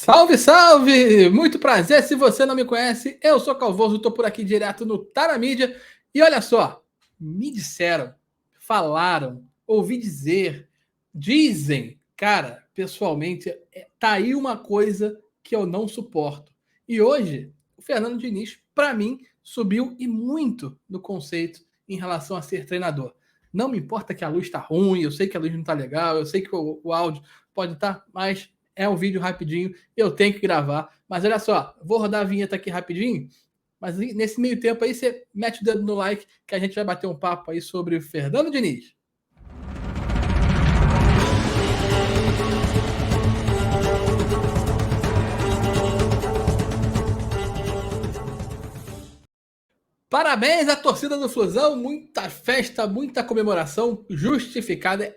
Salve, salve! Muito prazer, se você não me conhece, eu sou Calvoso, estou por aqui direto no Tá Na Mídia. E olha só, me disseram, falaram, ouvi dizer, dizem, cara, pessoalmente, tá aí uma coisa que eu não suporto. E hoje, o Fernando Diniz, para mim, subiu e muito no conceito em relação a ser treinador. Não me importa que a luz tá ruim, eu sei que a luz não tá legal, eu sei que o áudio pode estar, mas é um vídeo rapidinho, eu tenho que gravar. Mas olha só, vou rodar a vinheta aqui rapidinho, mas nesse meio tempo aí você mete o dedo no like que a gente vai bater um papo aí sobre o Fernando Diniz. Parabéns à torcida do Flusão, muita festa, muita comemoração, justificada, é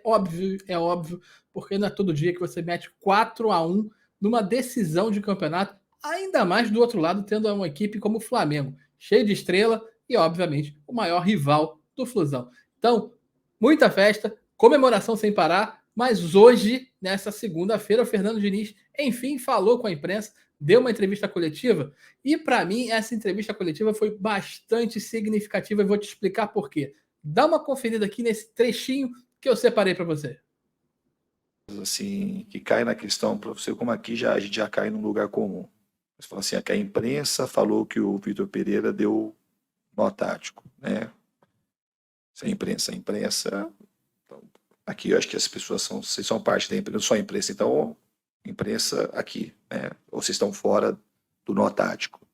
óbvio, porque não é todo dia que você mete 4-1 numa decisão de campeonato, ainda mais do outro lado, tendo uma equipe como o Flamengo, cheio de estrela e, obviamente, o maior rival do Flusão. Então, muita festa, comemoração sem parar, mas hoje, nessa segunda-feira, o Fernando Diniz, enfim, falou com a imprensa, deu uma entrevista coletiva e para mim essa entrevista coletiva foi bastante significativa e vou te explicar por quê. Dá uma conferida aqui nesse trechinho que eu separei para você. Assim, que cai na questão, para você, como aqui a gente já cai num lugar comum. Você fala assim, que a imprensa falou que o Vitor Pereira deu nó tático, né? A imprensa, então, aqui eu acho que as pessoas vocês são parte da imprensa, não só a imprensa, então, imprensa aqui, né? Ou vocês estão fora do nó tático.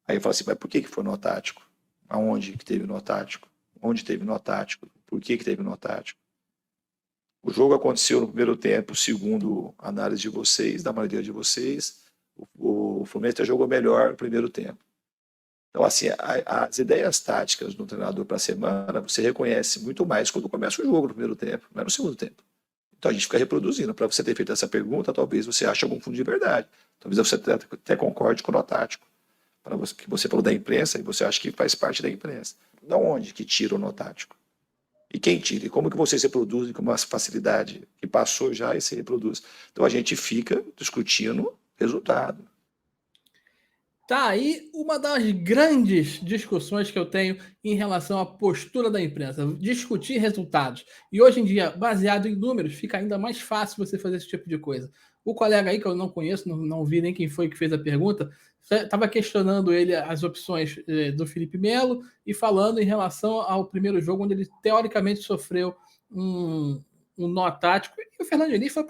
Aí eu falo assim, mas por que foi nó tático? Aonde que teve nó tático? Onde teve nó tático? Por que teve nó tático? O jogo aconteceu no primeiro tempo, segundo a análise de vocês, da maioria de vocês, o Fluminense jogou melhor no primeiro tempo. Então, assim, as ideias táticas do treinador para a semana, você reconhece muito mais quando começa o jogo no primeiro tempo, não é no segundo tempo. Então, a gente fica reproduzindo. Para você ter feito essa pergunta, talvez você ache algum fundo de verdade. Talvez você até concorde com o nó tático. Para você, que você falou da imprensa, e você acha que faz parte da imprensa. Da onde que tira o nó tático? E quem tira? E como que você se reproduz com uma facilidade que passou já e se reproduz? Então a gente fica discutindo resultado. Tá aí uma das grandes discussões que eu tenho em relação à postura da imprensa, discutir resultados. E hoje em dia, baseado em números, fica ainda mais fácil você fazer esse tipo de coisa. O colega aí, que eu não conheço, não vi nem quem foi que fez a pergunta, estava questionando ele as opções do Felipe Melo e falando em relação ao primeiro jogo, onde ele teoricamente sofreu um nó tático. E o Fernando Diniz foi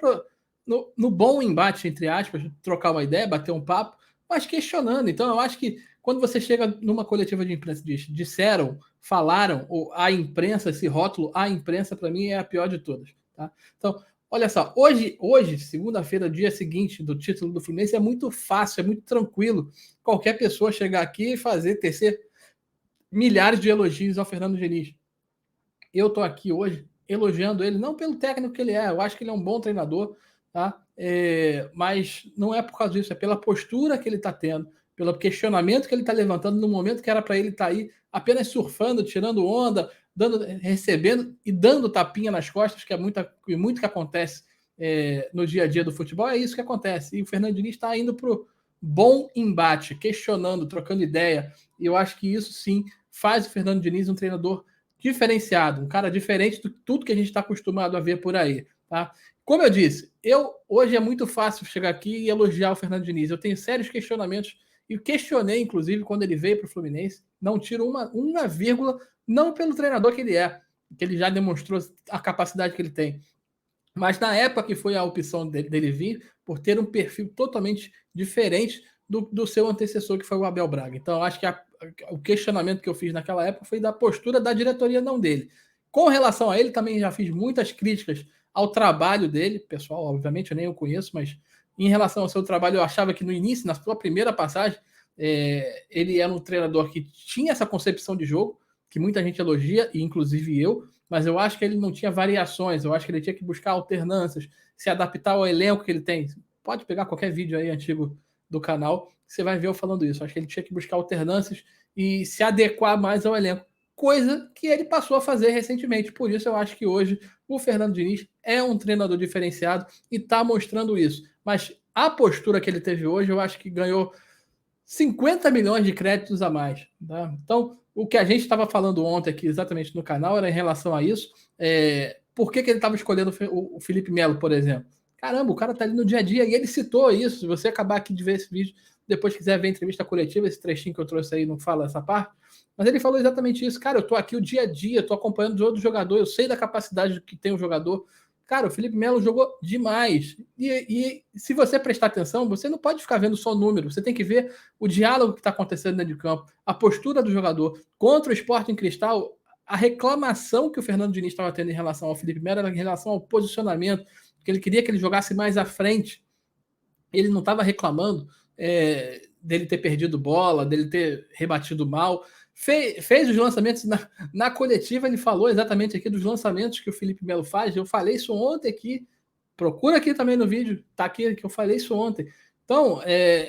no bom embate, entre aspas, trocar uma ideia, bater um papo, mas questionando. Então, eu acho que quando você chega numa coletiva de imprensa e diz, disseram, falaram, ou a imprensa, esse rótulo, a imprensa, para mim, é a pior de todas. Tá? Então, olha só, hoje segunda-feira, dia seguinte do título do Fluminense, é muito fácil, é muito tranquilo qualquer pessoa chegar aqui e tecer milhares de elogios ao Fernando Diniz. Eu estou aqui hoje elogiando ele, não pelo técnico que ele é, eu acho que ele é um bom treinador, tá? Mas não é por causa disso, é pela postura que ele está tendo, pelo questionamento que ele está levantando no momento que era para ele estar aí apenas surfando, tirando onda, recebendo e dando tapinha nas costas, que é muito que acontece no dia a dia do futebol, é isso que acontece. E o Fernando Diniz está indo para o bom embate, questionando, trocando ideia, e eu acho que isso sim faz o Fernando Diniz um treinador diferenciado, um cara diferente de tudo que a gente está acostumado a ver por aí, tá? Como eu disse, hoje é muito fácil chegar aqui e elogiar o Fernando Diniz. Eu tenho sérios questionamentos e questionei, inclusive, quando ele veio para o Fluminense. Não tiro uma vírgula, não pelo treinador que ele é, que ele já demonstrou a capacidade que ele tem, mas na época que foi a opção dele vir, por ter um perfil totalmente diferente do seu antecessor, que foi o Abel Braga. Então, eu acho que o questionamento que eu fiz naquela época foi da postura da diretoria, não dele. Com relação a ele, também já fiz muitas críticas ao trabalho dele, pessoal, obviamente eu nem o conheço, mas em relação ao seu trabalho, eu achava que no início, na sua primeira passagem, ele era um treinador que tinha essa concepção de jogo, que muita gente elogia, e inclusive eu, mas eu acho que ele não tinha variações, eu acho que ele tinha que buscar alternâncias, se adaptar ao elenco que ele tem. Pode pegar qualquer vídeo aí antigo do canal, você vai ver eu falando isso. Eu acho que ele tinha que buscar alternâncias e se adequar mais ao elenco. coisa que ele passou a fazer recentemente. Por isso eu acho que hoje o Fernando Diniz é um treinador diferenciado e está mostrando isso. Mas a postura que ele teve hoje, eu acho que ganhou 50 milhões de créditos a mais. Tá? Então, o que a gente estava falando ontem aqui exatamente no canal era em relação a isso. Por que ele estava escolhendo o Felipe Melo, por exemplo? Caramba, o cara tá ali no dia a dia e ele citou isso. Se você acabar aqui de ver esse vídeo, depois quiser ver a entrevista coletiva, esse trechinho que eu trouxe aí não fala essa parte, mas ele falou exatamente isso. Cara, eu tô aqui o dia a dia, tô acompanhando o outro jogador, eu sei da capacidade que tem o jogador. Cara, o Felipe Melo jogou demais. E se você prestar atenção, você não pode ficar vendo só número, você tem que ver o diálogo que está acontecendo dentro de campo, a postura do jogador. Contra o Sporting Cristal, a reclamação que o Fernando Diniz estava tendo em relação ao Felipe Melo era em relação ao posicionamento, que ele queria que ele jogasse mais à frente. Ele não estava reclamando dele ter perdido bola, dele ter rebatido mal. Fez os lançamentos na coletiva, ele falou exatamente aqui dos lançamentos que o Felipe Melo faz. Eu falei isso ontem aqui. Procura aqui também no vídeo, tá aqui que eu falei isso ontem. Então,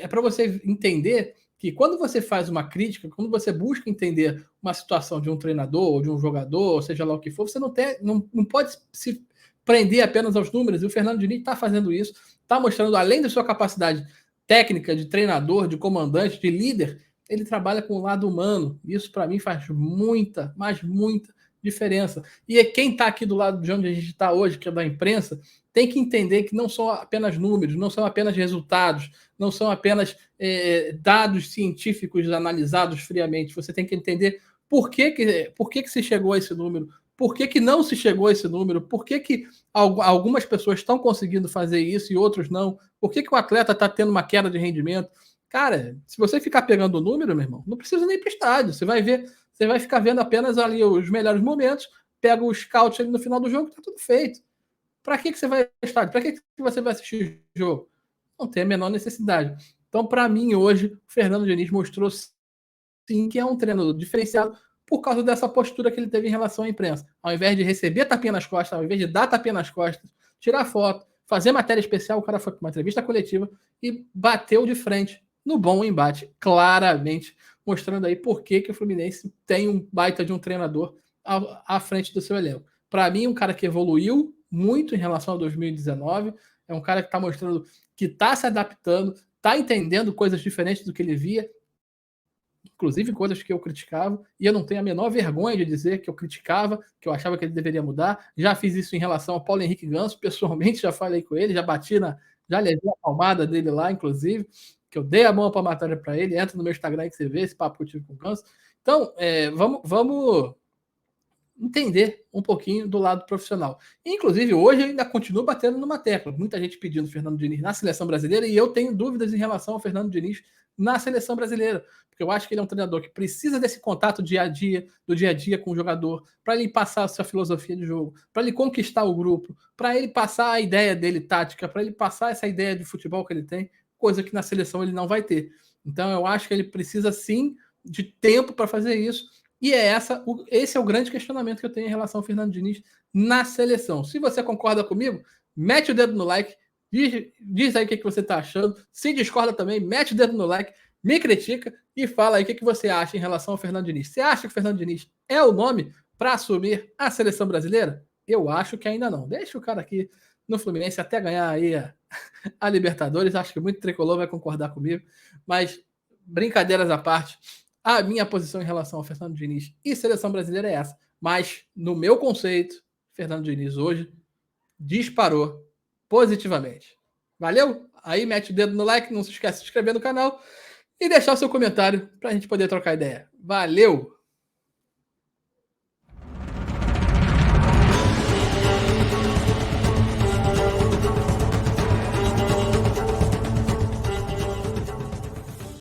para você entender que quando você faz uma crítica, quando você busca entender uma situação de um treinador ou de um jogador, ou seja lá o que for, você não pode se prender apenas aos números. E o Fernando Diniz está fazendo isso, está mostrando, além da sua capacidade técnica, de treinador, de comandante, de líder, ele trabalha com o lado humano. Isso, para mim, faz muita, mas muita diferença. E quem está aqui do lado de onde a gente está hoje, que é da imprensa, tem que entender que não são apenas números, não são apenas resultados, não são apenas dados científicos analisados friamente. Você tem que entender por que se chegou a esse número, por que não se chegou a esse número, por que algumas pessoas estão conseguindo fazer isso e outros não, por que o atleta está tendo uma queda de rendimento. Cara, se você ficar pegando o número, meu irmão, não precisa nem ir para o estádio. Você vai ver, você vai ficar vendo apenas ali os melhores momentos, pega o scout ali no final do jogo, tá tudo feito. Para que você vai ao estádio? Para que você vai assistir o jogo? Não tem a menor necessidade. Então, para mim, hoje, o Fernando Diniz mostrou sim que é um treinador diferenciado por causa dessa postura que ele teve em relação à imprensa. Ao invés de receber tapinha nas costas, ao invés de dar tapinha nas costas, tirar foto, fazer matéria especial, o cara foi para uma entrevista coletiva e bateu de frente no bom embate, claramente, mostrando aí por que o Fluminense tem um baita de um treinador à frente do seu elenco. Para mim, um cara que evoluiu muito em relação a 2019, é um cara que está mostrando que está se adaptando, está entendendo coisas diferentes do que ele via, inclusive coisas que eu criticava, e eu não tenho a menor vergonha de dizer que eu criticava, que eu achava que ele deveria mudar. Já fiz isso em relação ao Paulo Henrique Ganso, pessoalmente já falei com ele, já levei a palmada dele lá, inclusive, que eu dei a mão para a matéria para ele. Entra no meu Instagram que você vê esse papo que eu tive com o Ganso. Então, vamos entender um pouquinho do lado profissional. Inclusive, hoje eu ainda continuo batendo numa tecla. Muita gente pedindo o Fernando Diniz na seleção brasileira, e eu tenho dúvidas em relação ao Fernando Diniz na seleção brasileira, porque eu acho que ele é um treinador que precisa desse contato do dia a dia com o jogador, para ele passar a sua filosofia de jogo, para ele conquistar o grupo, para ele passar a ideia dele tática, para ele passar essa ideia de futebol que ele tem, coisa que na seleção ele não vai ter. Então eu acho que ele precisa sim de tempo para fazer isso, e esse é o grande questionamento que eu tenho em relação ao Fernando Diniz na seleção. Se você concorda comigo, mete o dedo no like, diz aí o que você está achando. Se discorda também, mete o dedo no like, me critica e fala aí o que você acha em relação ao Fernando Diniz. Você acha que o Fernando Diniz é o nome para assumir a seleção brasileira? Eu acho que ainda não. Deixa o cara aqui no Fluminense até ganhar aí a Libertadores. Acho que muito tricolor vai concordar comigo. Mas, brincadeiras à parte, a minha posição em relação ao Fernando Diniz e seleção brasileira é essa. Mas, no meu conceito, Fernando Diniz hoje disparou positivamente. Valeu? Aí mete o dedo no like, não se esquece de se inscrever no canal e deixar o seu comentário para a gente poder trocar ideia. Valeu!